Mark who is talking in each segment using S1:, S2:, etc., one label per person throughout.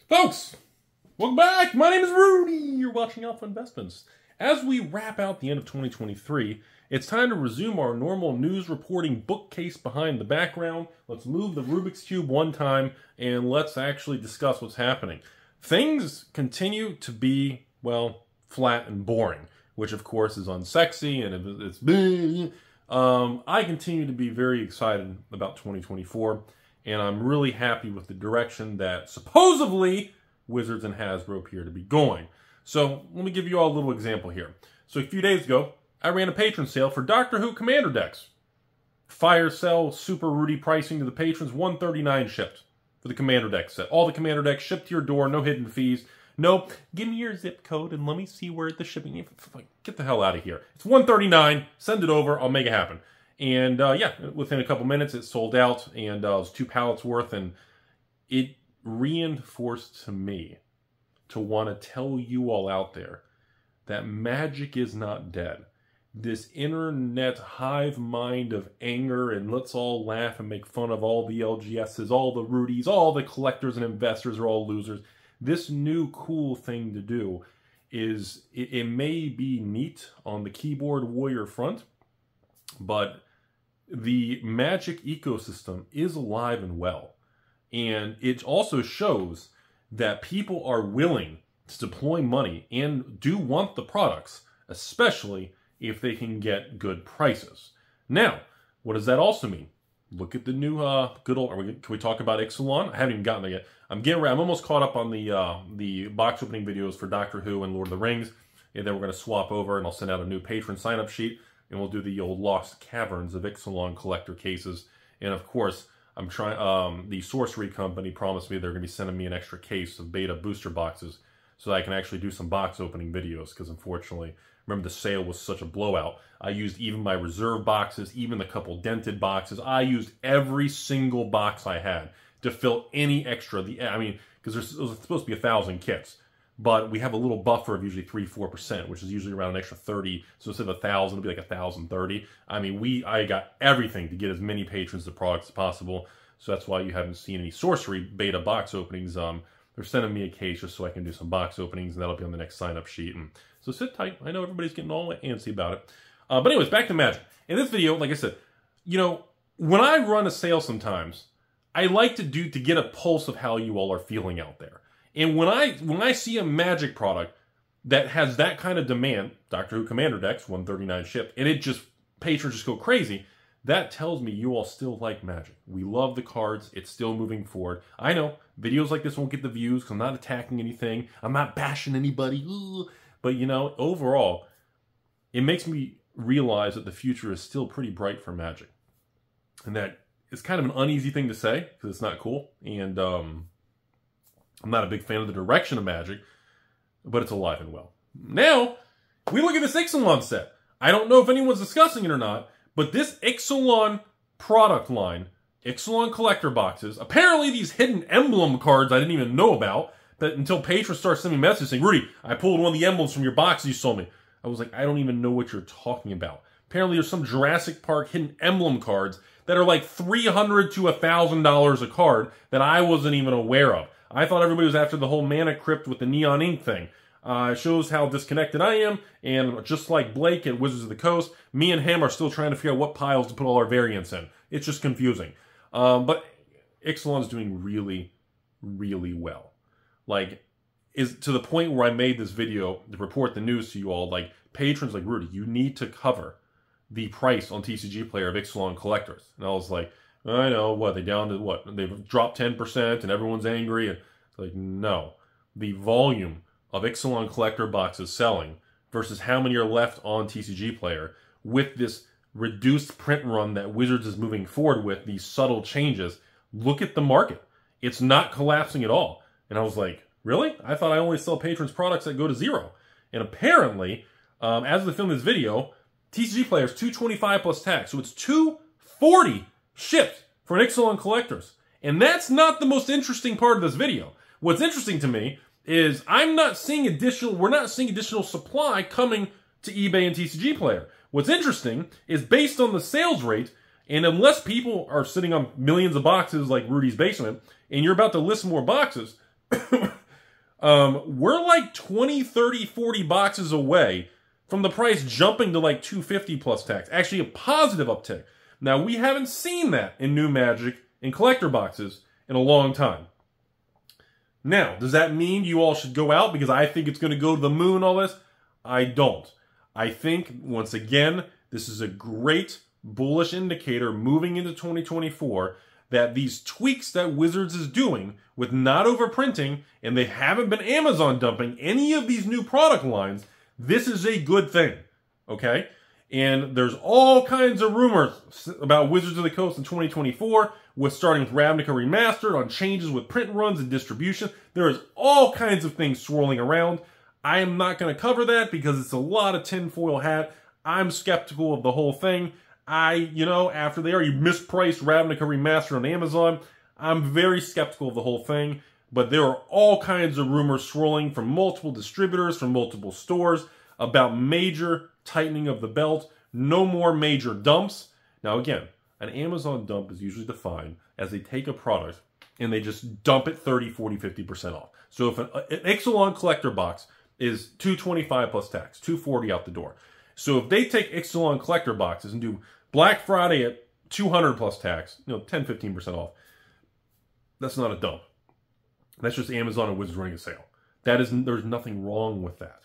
S1: Folks, welcome back. My name is Rudy. You're watching Alpha Investments. As we wrap out the end of 2023, it's time to resume our normal news reporting bookcase behind the background. Let's move the Rubik's Cube one time and let's actually discuss what's happening. Things continue to be, well, flat and boring, which of course is unsexy and it's I continue to be very excited about 2024. And I'm really happy with the direction that supposedly Wizards and Hasbro appear to be going. So let me give you all a little example here. So a few days ago, I ran a patron sale for Doctor Who Commander decks. Fire sale, Super Rudy pricing to the patrons, $139 shipped for the Commander deck set. All the Commander decks shipped to your door, no hidden fees. No, give me your zip code and let me see where the shipping is. Get the hell out of here. It's $139, send it over, I'll make it happen. And yeah, within a couple minutes, it sold out, and it was 2 pallets worth, and it reinforced to me to want to tell you all out there that magic is not dead. This internet hive mind of anger, and let's all laugh and make fun of all the LGSs, all the Rudys, all the collectors and investors are all losers. This new cool thing to do is, it may be neat on the keyboard warrior front, but the Magic ecosystem is alive and well. And it also shows that people are willing to deploy money and do want the products, especially if they can get good prices. Now, what does that also mean? Look at the new, good old, can we talk about IXALAN? I haven't even gotten there yet. I'm almost caught up on the box opening videos for Doctor Who and Lord of the Rings. And then we're going to swap over and I'll send out a new patron sign-up sheet. And we'll do the old Lost Caverns of IXALAN collector cases. And of course, I'm trying. The sorcery company promised me they're going to be sending me an extra case of beta booster boxes so that I can actually do some box opening videos. Because unfortunately, remember the sale was such a blowout. I used even my reserve boxes, even the couple dented boxes. I used every single box I had to fill any extra. Because there's supposed to be 1,000 kits. But we have a little buffer of usually 3-4%, which is usually around an extra 30. So instead of 1,000, it'll be like 1,030. I got everything to get as many patrons to products as possible. So that's why you haven't seen any sorcery beta box openings. They're sending me a case just so I can do some box openings, and that'll be on the next sign-up sheet. And so sit tight. I know everybody's getting all antsy about it. But anyways, back to Magic. In this video, like I said, when I run a sale sometimes, I like to get a pulse of how you all are feeling out there. And when I see a Magic product that has that kind of demand, Doctor Who Commander decks, $139 shipped, and patrons just go crazy, that tells me you all still like Magic. We love the cards. It's still moving forward. I know videos like this won't get the views because I'm not attacking anything. I'm not bashing anybody. Ooh. But, overall, it makes me realize that the future is still pretty bright for Magic. And that it's kind of an uneasy thing to say because it's not cool. And, I'm not a big fan of the direction of Magic, but it's alive and well. Now, we look at this IXALAN set. I don't know if anyone's discussing it or not, but this IXALAN product line, IXALAN collector boxes, apparently these hidden emblem cards I didn't even know about, that until patrons start sending me messages saying, Rudy, I pulled one of the emblems from your box you sold me. I was like, I don't even know what you're talking about. Apparently there's some Jurassic Park hidden emblem cards that are like $300 to $1,000 a card that I wasn't even aware of. I thought everybody was after the whole Mana Crypt with the neon ink thing. It shows how disconnected I am, and just like Blake at Wizards of the Coast, me and him are still trying to figure out what piles to put all our variants in. It's just confusing. But IXALAN's doing really, really well. Is to the point where I made this video to report the news to you all, patrons like Rudy, you need to cover the price on TCG Player of IXALAN collectors. And I was like, I know, what, they down to what? They've dropped 10% and everyone's angry. And it's like, no. The volume of IXALAN collector boxes selling versus how many are left on TCG Player with this reduced print run that Wizards is moving forward with, these subtle changes, look at the market. It's not collapsing at all. And I was like, really? I thought I only sell patrons products that go to 0. And apparently, as of the film of this video, TCG Player is $225 plus tax. So it's $240 shipped for an IXALAN collectors. And that's not the most interesting part of this video. What's interesting to me is we're not seeing additional supply coming to eBay and TCG Player. What's interesting is based on the sales rate, and unless people are sitting on millions of boxes like Rudy's basement, and you're about to list more boxes, we're like 20, 30, 40 boxes away from the price jumping to like $250 plus tax. Actually, a positive uptick. Now, we haven't seen that in new Magic in collector boxes in a long time. Now, does that mean you all should go out because I think it's going to go to the moon, all this? I don't. I think, once again, this is a great bullish indicator moving into 2024 that these tweaks that Wizards is doing with not overprinting, and they haven't been Amazon dumping any of these new product lines, this is a good thing, okay? And there's all kinds of rumors about Wizards of the Coast in 2024, with starting with Ravnica Remastered, on changes with print runs and distribution. There is all kinds of things swirling around. I am not going to cover that because it's a lot of tinfoil hat. I'm skeptical of the whole thing. After they already mispriced Ravnica Remastered on Amazon, I'm very skeptical of the whole thing. But there are all kinds of rumors swirling from multiple distributors, from multiple stores, about major tightening of the belt, no more major dumps. Now again, an Amazon dump is usually defined as they take a product and they just dump it 30, 40, 50% off. So if an IXALAN collector box is $225 plus tax, $240 out the door. So if they take IXALAN collector boxes and do Black Friday at $200 plus tax, 10, 15% off, that's not a dump. That's just Amazon and Wizards running a sale. There's nothing wrong with that.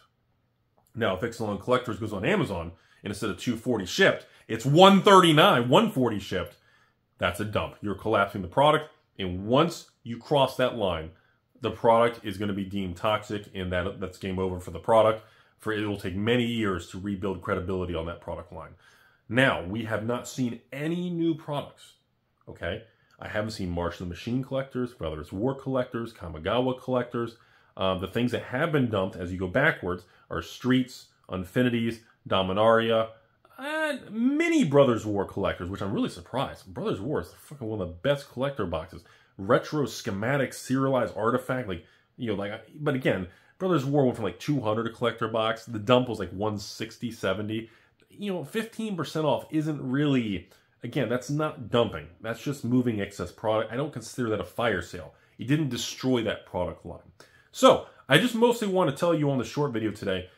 S1: Now, if IXALAN Collectors goes on Amazon, and instead of $240 shipped, it's $139, $140 shipped, that's a dump. You're collapsing the product, and once you cross that line, the product is going to be deemed toxic, and that's game over for the product. It will take many years to rebuild credibility on that product line. Now, we have not seen any new products, okay? I haven't seen March of the Machine collectors, Brothers War collectors, Kamigawa collectors. The things that have been dumped as you go backwards are Streets, Infinities, Dominaria, and many Brothers War collectors, which I'm really surprised. Brothers War is fucking one of the best collector boxes. Retro schematic serialized artifact, but again, Brothers War went from like 200 a collector box. The dump was like 160, 70. 15% off isn't really, again, that's not dumping. That's just moving excess product. I don't consider that a fire sale. It didn't destroy that product line. So, I just mostly want to tell you on the short video today,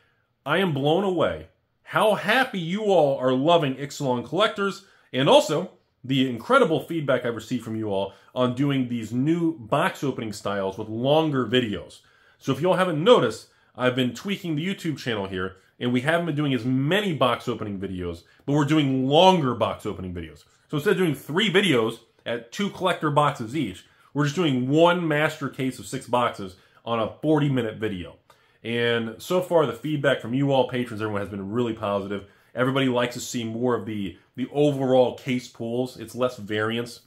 S1: I am blown away how happy you all are loving IXALAN collectors, and also the incredible feedback I've received from you all on doing these new box opening styles with longer videos. So if you all haven't noticed, I've been tweaking the YouTube channel here, and we haven't been doing as many box opening videos, but we're doing longer box opening videos. So instead of doing 3 videos at 2 collector boxes each, we're just doing 1 master case of 6 boxes on a 40-minute video. And so far, the feedback from you all, patrons, everyone has been really positive. Everybody likes to see more of the overall case pulls. It's less variance.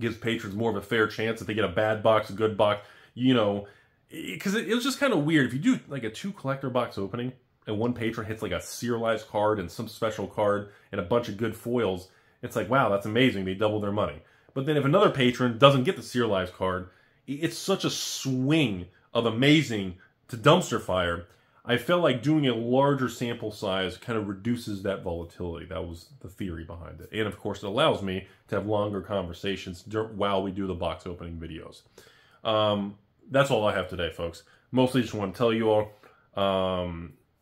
S1: Gives patrons more of a fair chance if they get a bad box, a good box, because it was just kind of weird. If you do like a 2 collector box opening and one patron hits like a serialized card and some special card and a bunch of good foils, it's like, wow, that's amazing. They double their money. But then if another patron doesn't get the serialized card, it's such a swing of amazing to dumpster fire. I felt like doing a larger sample size kind of reduces that volatility. That was the theory behind it. And of course, it allows me to have longer conversations while we do the box opening videos. That's all I have today, folks. Mostly just want to tell you all,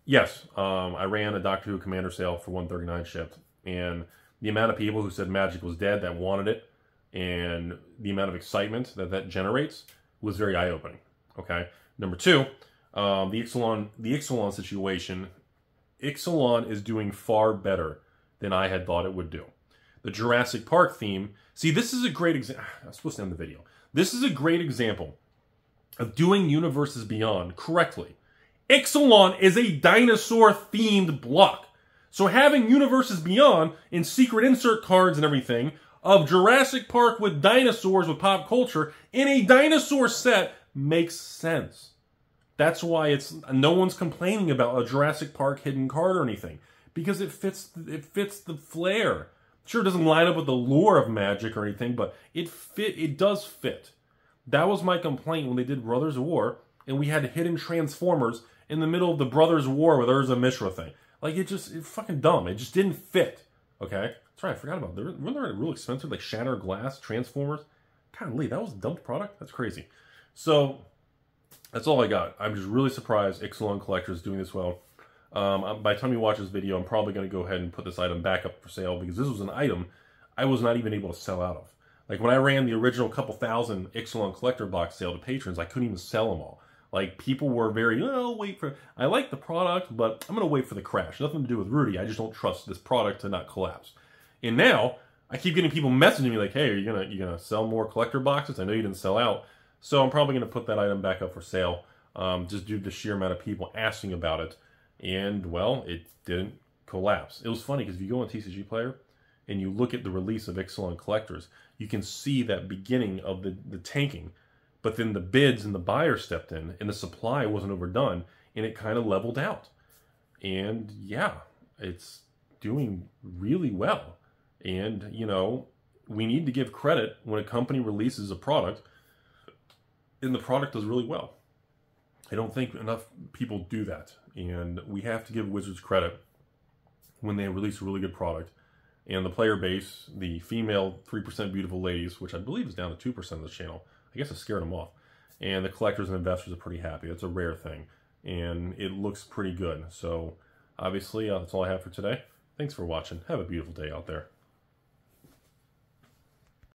S1: yes, I ran a Doctor Who Commander sale for $139 shipped. And the amount of people who said Magic was dead that wanted it, and the amount of excitement that generates was very eye-opening, okay? Number 2, the IXALAN situation, IXALAN is doing far better than I had thought it would do. The Jurassic Park theme, see, this is a great example. I'm supposed to end the video. This is a great example of doing Universes Beyond correctly. IXALAN is a dinosaur-themed block. So having Universes Beyond in secret insert cards and everything of Jurassic Park with dinosaurs with pop culture in a dinosaur set makes sense. That's why no one's complaining about a Jurassic Park hidden card or anything, because it fits the flair. Sure, it doesn't line up with the lore of Magic or anything, but it does fit. That was my complaint when they did Brothers War, and we had hidden Transformers in the middle of the Brothers War with Urza Mishra thing. Like, it's fucking dumb. It just didn't fit. Okay? That's right, I forgot about it. Weren't there real expensive, like Shattered Glass Transformers? Golly, that was a dumped product? That's crazy. So, That's all I got. I'm just really surprised IXALAN Collector is doing this well. By the time you watch this video, I'm probably going to go ahead and put this item back up for sale, because this was an item I was not even able to sell out of. Like, when I ran the original couple thousand IXALAN Collector box sale to patrons, I couldn't even sell them all. Like, people were very, oh, wait for, I like the product, but I'm going to wait for the crash. Nothing to do with Rudy. I just don't trust this product to not collapse. And now, I keep getting people messaging me like, hey, are you gonna sell more collector boxes? I know you didn't sell out. So I'm probably going to put that item back up for sale, just due to the sheer amount of people asking about it. And, well, it didn't collapse. It was funny, because if you go on TCG Player and you look at the release of IXALAN Collectors, you can see that beginning of the tanking. But then the bids and the buyers stepped in, and the supply wasn't overdone, and it kind of leveled out. And yeah, it's doing really well. And, you know, we need to give credit when a company releases a product and the product does really well. I don't think enough people do that. And we have to give Wizards credit when they release a really good product. And the player base, the female 3% beautiful ladies, which I believe is down to 2% of this channel, I guess I scared them off. And the collectors and investors are pretty happy. It's a rare thing. And it looks pretty good. So, obviously, that's all I have for today. Thanks for watching. Have a beautiful day out there.